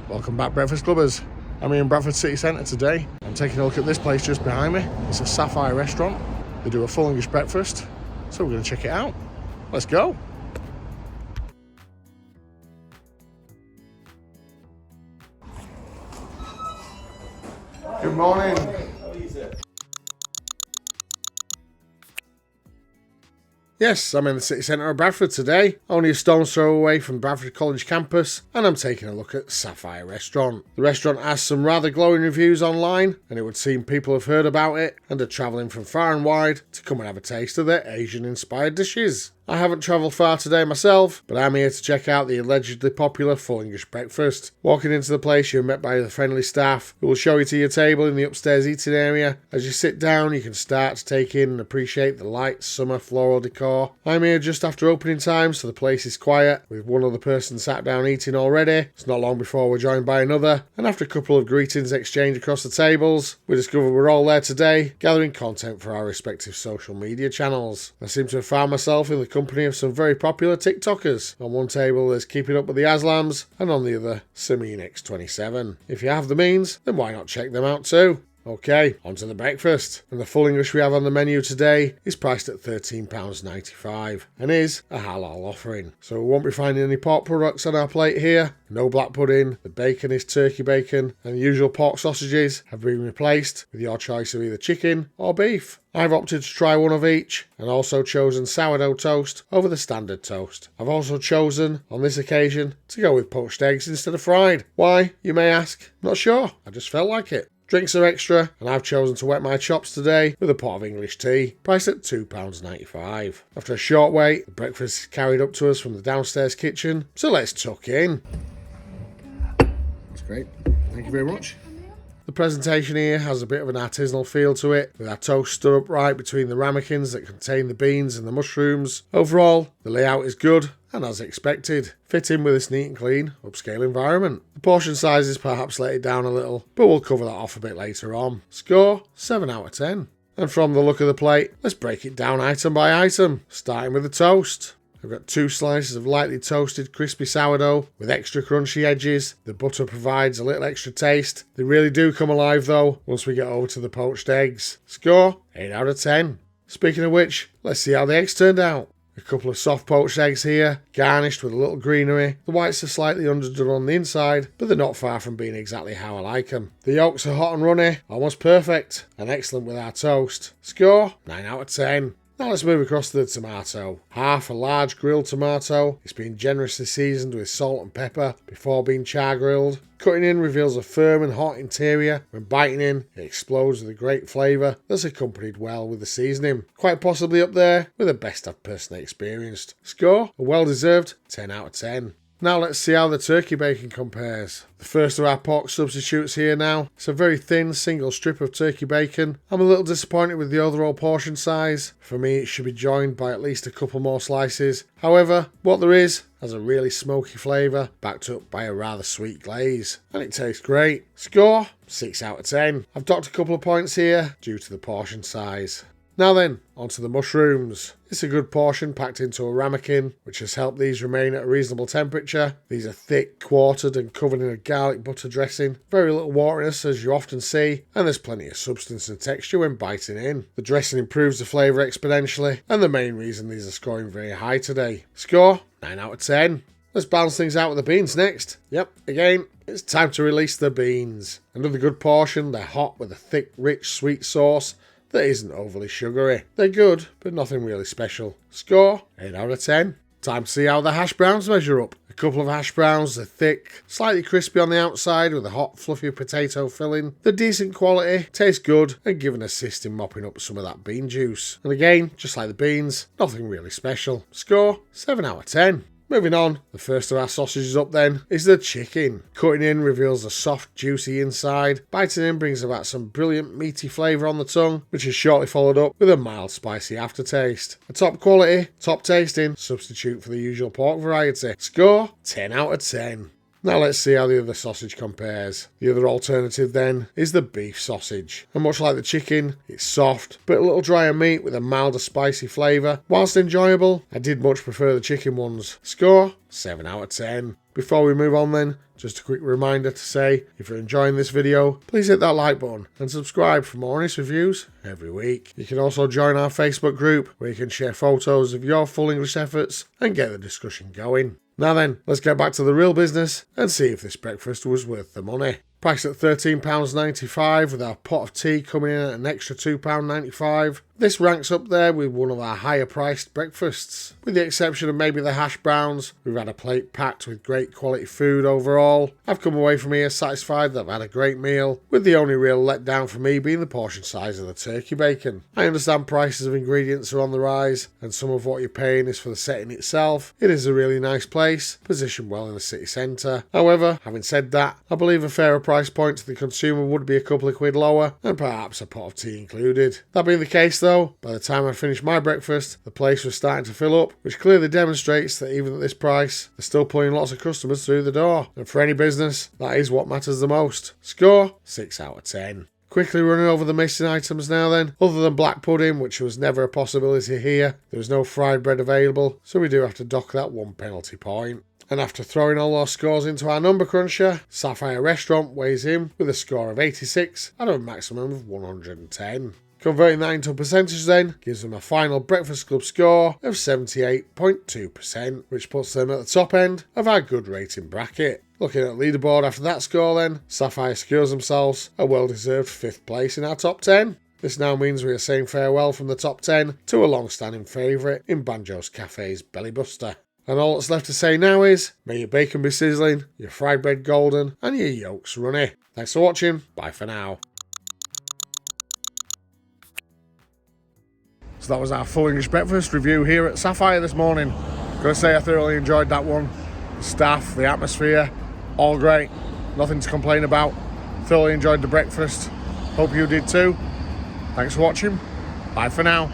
Welcome back, Breakfast Clubbers. I'm here in Bradford City Centre today. I'm taking a look at this place just behind me. It's a Sapphire Restaurant. They do a full English breakfast, so we're going to check it out. Let's go. Good morning. How are you, sir? Yes, I'm in the city centre of Bradford today, only a stone's throw away from Bradford College campus, and I'm taking a look at Sapphire Restaurant. The restaurant has some rather glowing reviews online, and it would seem people have heard about it and are travelling from far and wide to come and have a taste of their Asian-inspired dishes. I haven't travelled far today myself, but I'm here to check out the allegedly popular full English breakfast. Walking into the place, you're met by the friendly staff who will show you to your table in the upstairs eating area. As you sit down, you can start to take in and appreciate the light summer floral decor. I'm here just after opening time, so the place is quiet, with one other person sat down eating already. It's not long before we're joined by another, and after a couple of greetings exchanged across the tables, we discover we're all there today, gathering content for our respective social media channels. I seem to have found myself in the company of some very popular TikTokers. On one table there's Keeping Up with the Aslams, and on the other Samin X27. If you have the means, then why not check them out too? Okay, on to the breakfast. And the full English we have on the menu today is priced at £13.95 and is a halal offering. So we won't be finding any pork products on our plate here. No black pudding, the bacon is turkey bacon, and the usual pork sausages have been replaced with your choice of either chicken or beef. I've opted to try one of each and also chosen sourdough toast over the standard toast. I've also chosen, on this occasion, to go with poached eggs instead of fried. Why, you may ask? Not sure, I just felt like it. Drinks are extra, and I've chosen to wet my chops today with a pot of English tea, priced at £2.95. After a short wait, the breakfast is carried up to us from the downstairs kitchen, so let's tuck in. That's great, thank you very much. The presentation here has a bit of an artisanal feel to it, with our toast stood upright between the ramekins that contain the beans and the mushrooms. Overall, the layout is good, and as expected, fit in with this neat and clean, upscale environment. The portion sizes perhaps let it down a little, but we'll cover that off a bit later on. Score, 7 out of 10. And from the look of the plate, let's break it down item by item, starting with the toast. I've got 2 slices of lightly toasted crispy sourdough with extra crunchy edges. The butter provides a little extra taste. They really do come alive though once we get over to the poached eggs. Score, 8 out of 10. Speaking of which, let's see how the eggs turned out. A couple of soft poached eggs here, garnished with a little greenery. The whites are slightly underdone on the inside, but they're not far from being exactly how I like them. The yolks are hot and runny, almost perfect, and excellent with our toast. Score, 9 out of 10. Now let's move across to the tomato. Half a large grilled tomato. It's been generously seasoned with salt and pepper before being char grilled. Cutting in reveals a firm and hot interior. When biting in, it explodes with a great flavour that's accompanied well with the seasoning. Quite possibly up there with the best I've personally experienced. Score, a well-deserved 10 out of 10. Now let's see how the turkey bacon compares. The first of our pork substitutes here now. It's a very thin single strip of turkey bacon. I'm a little disappointed with the overall portion size. For me, it should be joined by at least a couple more slices. However, what there is has a really smoky flavour, backed up by a rather sweet glaze. And it tastes great. Score, 6 out of 10. I've docked a couple of points here due to the portion size. Now then, onto the mushrooms. It's a good portion packed into a ramekin, which has helped these remain at a reasonable temperature. These are thick, quartered and covered in a garlic butter dressing. Very little wateriness as you often see, and there's plenty of substance and texture when biting in. The dressing improves the flavour exponentially, and the main reason these are scoring very high today. Score, 9 out of 10. Let's balance things out with the beans next. Yep, again, it's time to release the beans. Another good portion, they're hot with a thick, rich, sweet sauce that isn't overly sugary. They're good, but nothing really special. Score, 8 out of 10. Time to see how the hash browns measure up. A couple of hash browns, they're thick, slightly crispy on the outside with a hot, fluffy potato filling. They're decent quality, taste good, and give an assist in mopping up some of that bean juice. And again, just like the beans, nothing really special. Score, 7 out of 10. Moving on, the first of our sausages up then is the chicken. Cutting in reveals a soft, juicy inside. Biting in brings about some brilliant meaty flavour on the tongue, which is shortly followed up with a mild, spicy aftertaste. A top quality, top tasting substitute for the usual pork variety. Score, 10 out of 10. Now let's see how the other sausage compares. The other alternative then is the beef sausage. And much like the chicken, it's soft, but a little drier meat with a milder spicy flavour. Whilst enjoyable, I did much prefer the chicken ones. Score, 7 out of 10. Before we move on then, just a quick reminder to say, if you're enjoying this video, please hit that like button and subscribe for more honest reviews every week. You can also join our Facebook group where you can share photos of your full English efforts and get the discussion going. Now then, let's get back to the real business and see if this breakfast was worth the money. Priced at £13.95 with our pot of tea coming in at an extra £2.95. This ranks up there with one of our higher priced breakfasts. With the exception of maybe the hash browns, we've had a plate packed with great quality food overall. I've come away from here satisfied that I've had a great meal, with the only real letdown for me being the portion size of the turkey bacon. I understand prices of ingredients are on the rise, and some of what you're paying is for the setting itself. It is a really nice place, positioned well in the city centre. However, having said that, I believe a fairer price point to the consumer would be a couple of quid lower, and perhaps a pot of tea included. That being the case though, by the time I finished my breakfast, the place was starting to fill up, which clearly demonstrates that even at this price, they're still pulling lots of customers through the door. And for any business, that is what matters the most. Score, 6 out of 10. Quickly running over the missing items now then. Other than black pudding, which was never a possibility here, there was no fried bread available, so we do have to dock that 1 penalty point. And after throwing all our scores into our number cruncher, Sapphire Restaurant weighs in with a score of 86 out of a maximum of 110. Converting that into a percentage then gives them a final Breakfast Club score of 78.2%, which puts them at the top end of our good rating bracket. Looking at Leaderboard after that score then, Sapphire secures themselves a well-deserved 5th place in our top 10. This now means we are saying farewell from the top 10 to a long-standing favourite in Banjo's Cafe's Belly Buster. And all that's left to say now is, may your bacon be sizzling, your fried bread golden, and your yolks runny. Thanks for watching, bye for now. So that was our full English breakfast review here at Sapphire this morning. Gotta say I thoroughly enjoyed that one. The staff, the atmosphere, all great. Nothing to complain about. Thoroughly enjoyed the breakfast. Hope you did too. Thanks for watching. Bye for now.